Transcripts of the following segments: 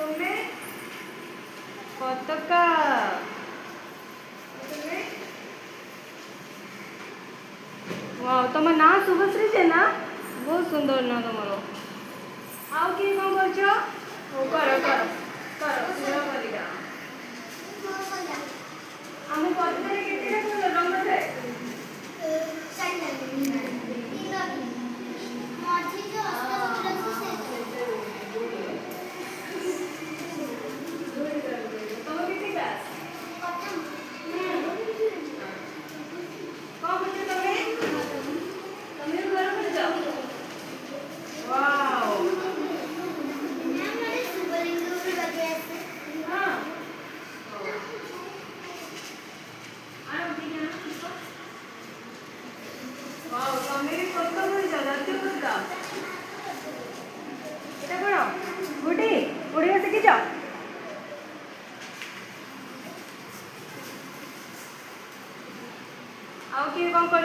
ତମେ ପତାକା वाव तुम ना शुभश्री जे ना बहुत सुंदर ना तुम आउ किए कौन कर कर कर कर पूरा करिका आम पत्रे केतेटा कलर रंग थे उड़िया शिखी जाओ आउ किए कौन कर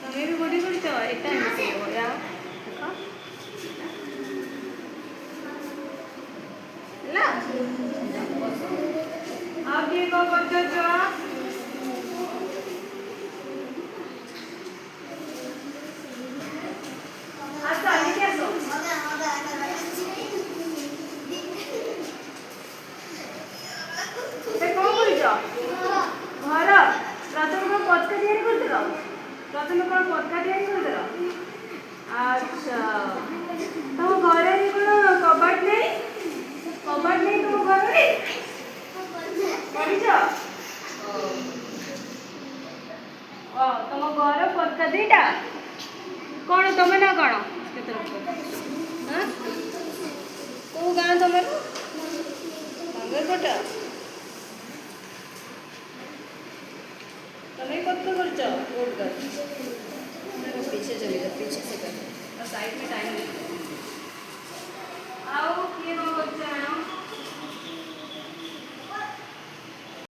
तुम्हें भी गुड़ी कर आउ किए कौन कर घर प्रथम कौन पतका तैयारी करदेल प्रथम कौन पतका तैयारी करदेल अच्छा तुम घर कौन कबाट नहीं तुम घर पढ़ी तुम घर पतका दीटा कौन तुम ना कौन कौ गाँ तुम मंगलपटा तुम्हें कब तो कर जाओ रोड कर पीछे चले जाओ पीछे से कर साइड में टाइम